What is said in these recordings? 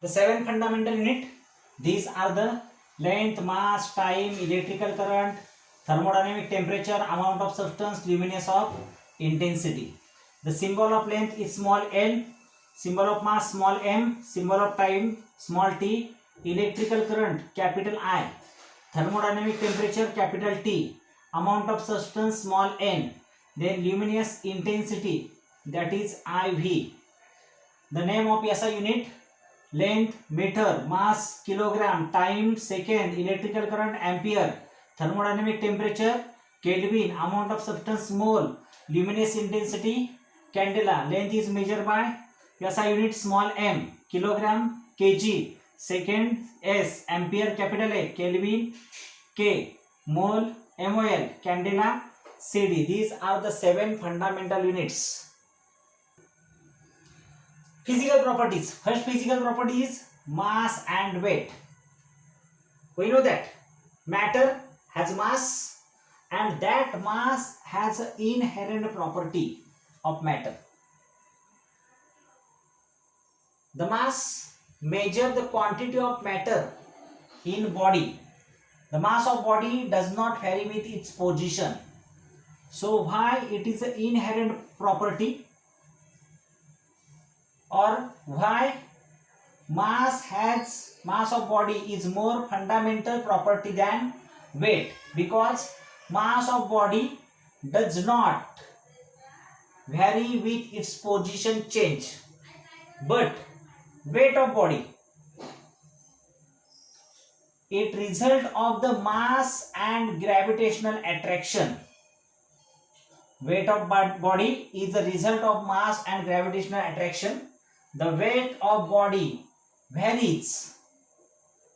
The seven fundamental unit. These are the length, mass, time, electrical current, thermodynamic temperature, amount of substance, luminance of intensity. The symbol of length is small l, symbol of mass small m, symbol of time small t, electrical current capital I, thermodynamic temperature capital T, amount of substance small n, then luminous intensity, that is IV. The name of SI unit: length meter, mass kilogram, time second, electrical current ampere, thermodynamic temperature Kelvin, amount of substance mole, luminous intensity candela. Length is measured by SI unit small m, kilogram, kg, second S, ampere capital A, Kelvin K, mole mol, candela CD. These are the seven fundamental units. Physical properties. First physical property is mass and weight. We know that matter has mass and that mass has an inherent property of matter. The mass measures the quantity of matter in body. The mass of body does not vary with its position. So why it is an inherent property, or why mass of body is more fundamental property than weight? Because mass of body does not vary with its position change, but weight of body, it result of the mass and gravitational attraction. Weight of body is the result of mass and gravitational attraction. The weight of body varies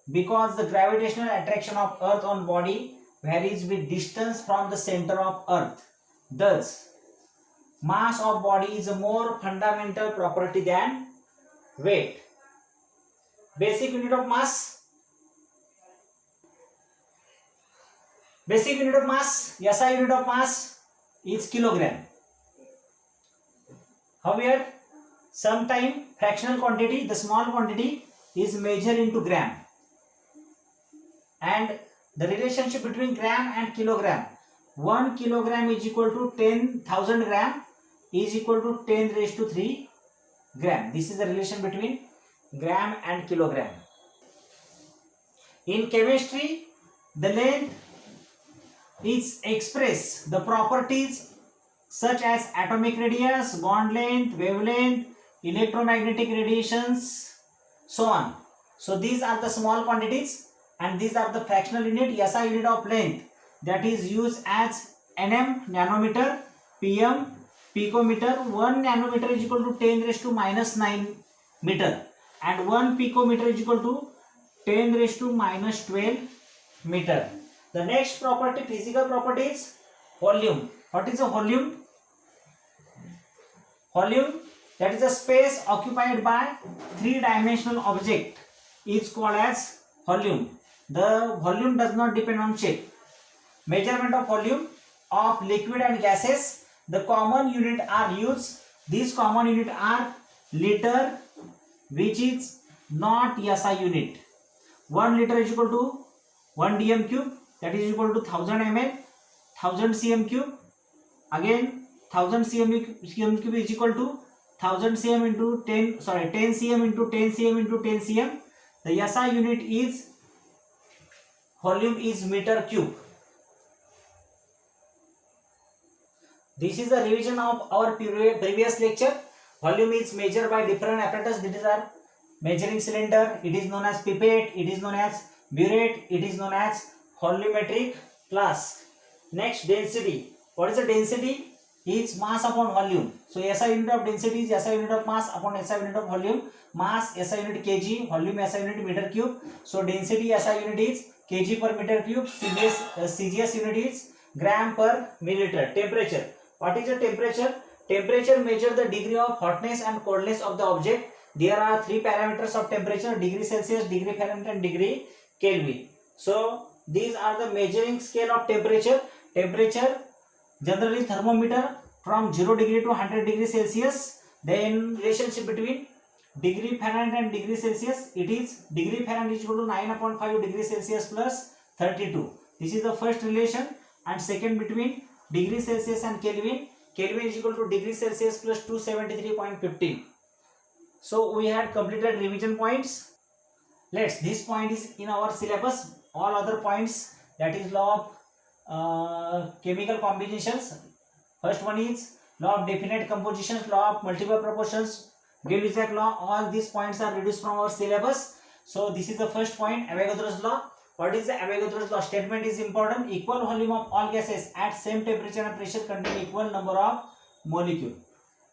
because the gravitational attraction of earth on body varies with distance from the center of earth. Thus, mass of body is a more fundamental property than weight. Basic unit of mass. Basic unit of mass, SI unit of mass is kilogram. However, sometime fractional quantity, the small quantity, is measured into gram, and the relationship between gram and kilogram, 1 kilogram is equal to 10,000 gram is equal to 10 raised to 3 gram. This is the relation between gram and kilogram. In chemistry, the length is express the properties such as atomic radius, bond length, wavelength, electromagnetic radiations, so on. So these are the small quantities and these are the fractional unit. SI unit of length, that is used as nm, nanometer, pm, picometer. 1 nanometer is equal to 10 raised to minus 9 meter and 1 picometer is equal to 10 raised to minus 12 meter. The next property, physical property, is volume. What is a volume? Volume, that is a space occupied by three-dimensional object, is called as volume. The volume does not depend on shape. Measurement of volume of liquid and gases, the common unit are used. These common unit are liter, which is not SI unit. 1 liter is equal to 1 dm cube, that is equal to 1000 ml, 1000 cm cube. Again 1000 cm cube is equal to 1000 cm into 10 cm into 10 cm into 10 cm. The SI unit is volume is meter cube. This is the revision of our previous lecture. Volume is measured by different apparatus. These are measuring cylinder, it is known as pipette, it is known as burette, it is known as volumetric flask. Next, density. What is the density? Is mass upon volume. So SI unit of density is SI unit of mass upon SI unit of volume. Mass SI unit kg, volume SI unit meter cube. So density SI unit is kg per meter cube. CGS unit is gram per milliliter. Temperature. What is the temperature? Temperature measures the degree of hotness and coldness of the object. There are three parameters of temperature: degree Celsius, degree Fahrenheit and degree Kelvin. So these are the measuring scale of temperature. Temperature, generally thermometer from 0 degree to 100 degree Celsius. Then relationship between degree Fahrenheit and degree Celsius, it is degree Fahrenheit is equal to 9.5 degree Celsius plus 32. This is the first relation. And second, between degree Celsius and Kelvin, Kelvin is equal to degree Celsius plus 273.15. So we had completed revision points. This point is in our syllabus. All other points, that is law of chemical combinations. First one is law of definite compositions, law of multiple proportions, Gay-Lussac law. All these points are reduced from our syllabus. So this is the first point, Avogadro's law. What is the Avogadro's law? Statement is important. Equal volume of all gases at same temperature and pressure contain equal number of molecule.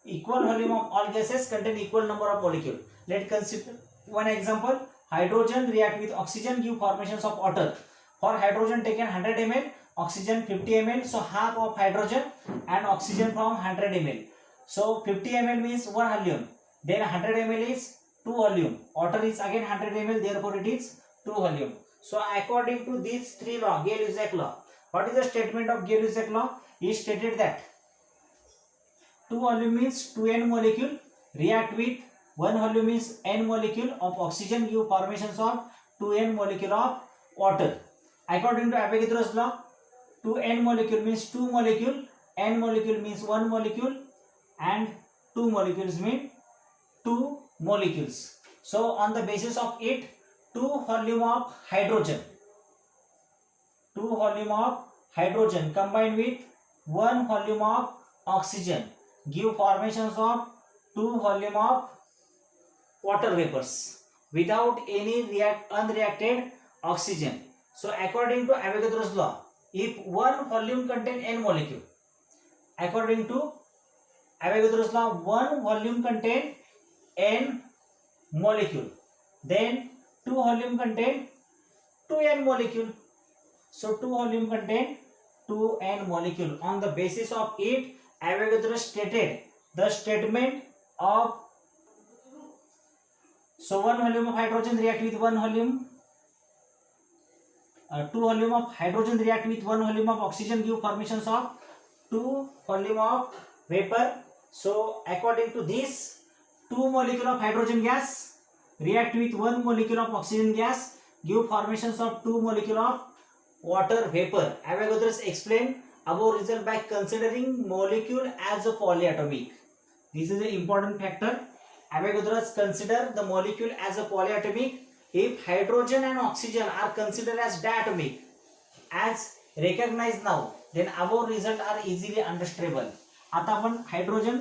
Equal volume of all gases contain equal number of molecule. Let's consider one example. Hydrogen react with oxygen, give formations of water. For hydrogen taken 100 ml, oxygen 50 ml. So half of hydrogen and oxygen from 100 ml. So 50 ml means 1 volume. Then 100 ml is 2 volume. Water is again 100 ml. Therefore it is 2 volume. So according to these three law, Gay-Lussac law. What is the statement of Gay-Lussac law? He stated that 2 volume means 2n molecule react with 1 volume means n molecule of oxygen, give formations of 2n molecule of water. According to Avogadro's law, 2n molecule means 2 molecule, n molecule means 1 molecule, and 2 molecules mean 2 molecules. So on the basis of it, 2 volume of hydrogen combined with 1 volume of oxygen give formations of 2 volume of water vapors without any unreacted oxygen. So according to Avogadro's law, if 1 volume contain n molecule, according to Avogadro's law, 1 volume contain n molecule, then 2 volume contain 2n molecule. So 2 volume contain 2n molecule. On the basis of it, Avogadro stated the statement of, so 1 volume of hydrogen react with 1 volume, 2 volume of hydrogen react with 1 volume of oxygen, give formations of 2 volume of vapor. So according to this, 2 molecule of hydrogen gas react with 1 molecule of oxygen gas, give formations of 2 molecule of water vapor. Avogadro explained above result by considering molecule as a polyatomic. This is an important factor. Avogadro consider the molecule as a polyatomic. If hydrogen and oxygen are considered as diatomic, as recognized now, then above result are easily understandable. आता आपण hydrogen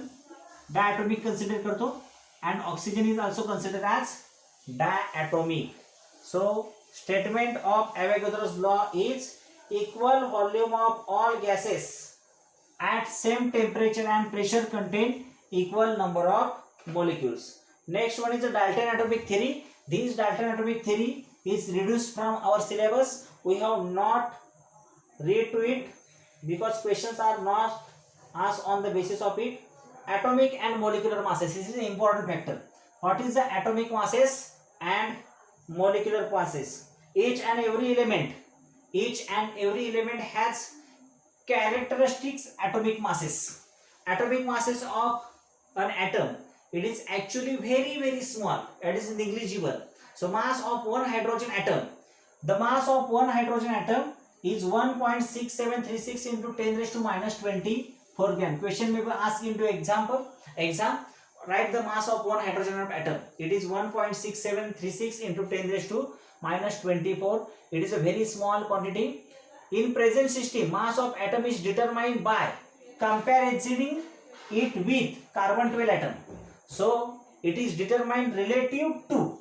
diatomic consider करतो and oxygen is also considered as diatomic. So statement of Avogadro's law is equal volume of all gases at same temperature and pressure contain equal number of molecules. Next one is the Dalton atomic theory. This Dalton atomic theory is reduced from our syllabus. We have not read to it because questions are not asked on the basis of it. Atomic and molecular masses. This is an important factor. What is the atomic masses and molecular masses? Each and every element has characteristics atomic masses. Atomic masses of an atom, it is actually very small. It is negligible. So mass of one hydrogen atom. The mass of one hydrogen atom is 1.6736 into 10 raised to minus 24 gram. Question may be asked into exam. Write the mass of one hydrogen atom. It is 1.6736 into 10 raised to minus 24. It is a very small quantity. In present system, mass of atom is determined by comparing it with carbon 12 atom. So it is determined relative to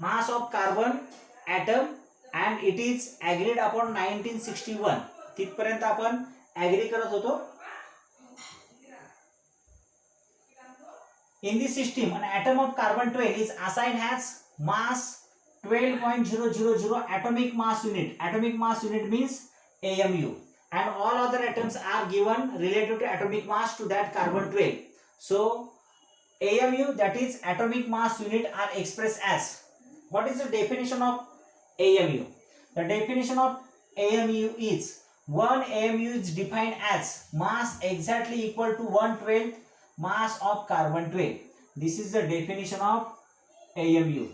mass of carbon atom and it is agreed upon 1961. तिथपर्यंत आपण agree करत होतो. In this system, an atom of carbon 12 is assigned as mass 12.000 atomic mass unit. Atomic mass unit means AMU. And all other atoms are given relative to atomic mass to that carbon 12. So AMU, that is atomic mass unit, are expressed as. What is the definition of AMU? The definition of AMU is 1 AMU is defined as mass exactly equal to 1/12 mass of carbon 12. This is the definition of AMU.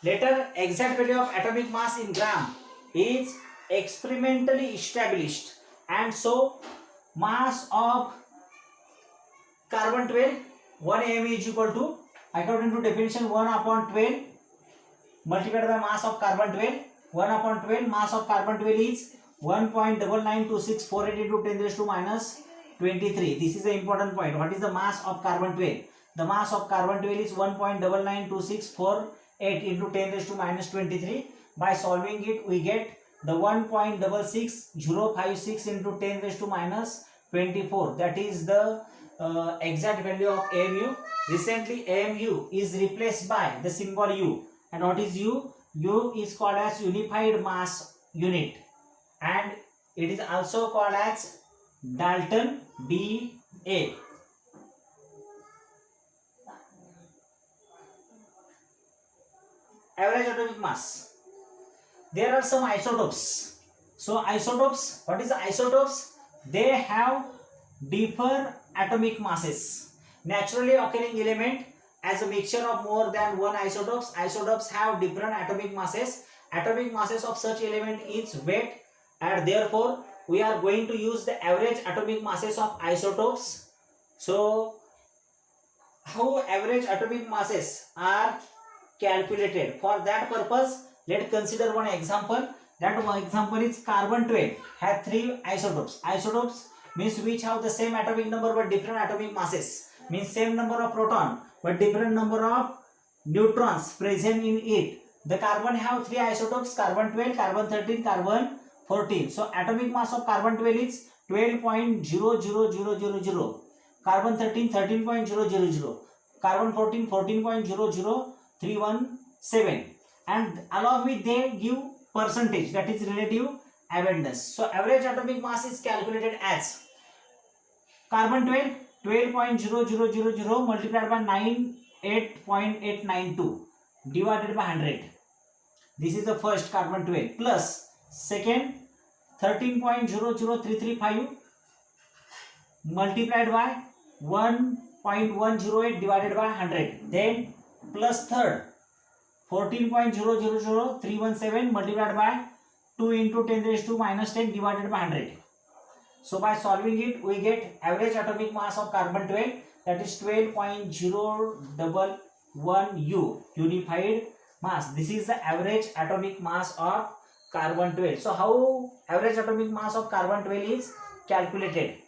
Later, exact value of atomic mass in gram is experimentally established, and so mass of carbon 12 1 AMU is equal to, according to definition, 1 upon 12 multiplied by mass of carbon 12. 1 upon 12 mass of carbon 12 is 1.992648 into 10 raised to minus 23. This is the important point. What is the mass of carbon 12? The mass of carbon 12 is 1.992648 into 10 raised to minus 23. By solving it, we get the 1.66056 into 10 raised to minus 24. That is the exact value of AMU. Recently, AMU is replaced by the symbol U. And what is U? U is called as unified mass unit, and it is also called as Dalton, DA. Average atomic mass. There are some isotopes. So isotopes, what is the isotopes? They have different atomic masses. Naturally occurring element as a mixture of more than one isotopes. Isotopes have different atomic masses. Atomic masses of such element is weight, and therefore we are going to use the average atomic masses of isotopes. So how average atomic masses are calculated? For that purpose, let's consider one example. That one example is carbon 12 have 3 isotopes. Isotopes means which have the same atomic number but different atomic masses. Means same number of proton but different number of neutrons present in it. The carbon have 3 isotopes: carbon 12, carbon 13, carbon 14. So atomic mass of carbon 12 is 12.00000, carbon 13 13.000, carbon 14 14.00317, and along with they give percentage, that is relative abundance. So average atomic mass is calculated as carbon 12 12.0000 multiplied by 98.892 divided by 100. This is the first carbon 12 plus second 13.00335 multiplied by 1.108 divided by 100. Then plus third 14.000317 multiplied by 2 into 10 raised to minus 10 divided by 100. So by solving it, we get average atomic mass of carbon 12, that is 12.011 U, unified mass. This is the average atomic mass of carbon 12. So how average atomic mass of carbon 12 is calculated?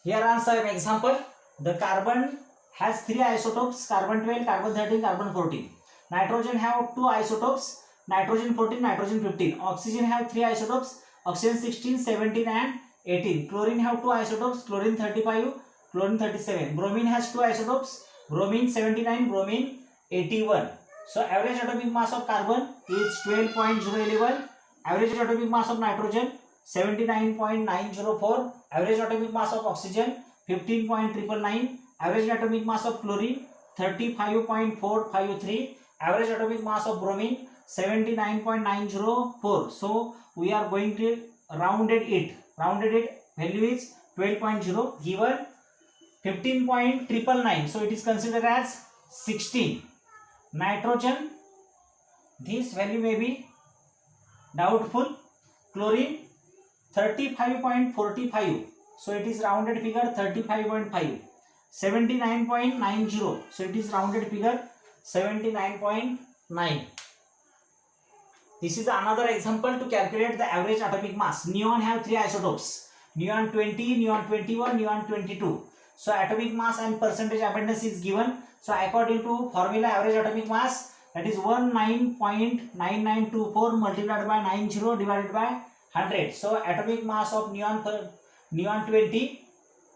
Here are some example. The carbon has 3 isotopes: carbon 12, carbon 13, carbon 14. Nitrogen have 2 isotopes: nitrogen 14, nitrogen 15. Oxygen have 3 isotopes: oxygen 16, 17 and 18. Chlorine have 2 isotopes: chlorine 35, chlorine 37. Bromine has 2 isotopes: bromine 79, bromine 81. So average atomic mass of carbon is 12.011. Average atomic mass of nitrogen 79.904. Average atomic mass of oxygen 15.999. Average atomic mass of chlorine 35.453. Average atomic mass of bromine 79.904. So we are going to rounded it. Value is 12.0 given 15.999. So it is considered as 16. Nitrogen, this value may be doubtful. Chlorine 35.45. So it is rounded figure 35.5. 79.90. So it is rounded figure 79.9. This is another example to calculate the average atomic mass. Neon have 3 isotopes: neon 20, neon 21, neon 22. So atomic mass and percentage abundance is given. So according to formula, average atomic mass, that is 19.9924 multiplied by 90 divided by 100. So atomic mass of neon 20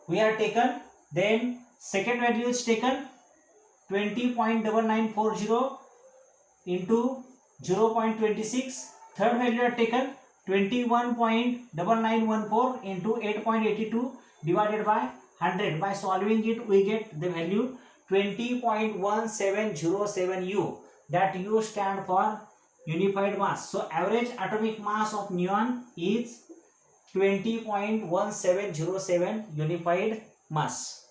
we have taken. Then second value is taken 20.9940 into 0.26. Third value are taken 21.9914 into 8.82 divided by 100. By solving it, we get the value 20.1707 U. That U stand for unified mass. So average atomic mass of neon is 20.1707 unified mass.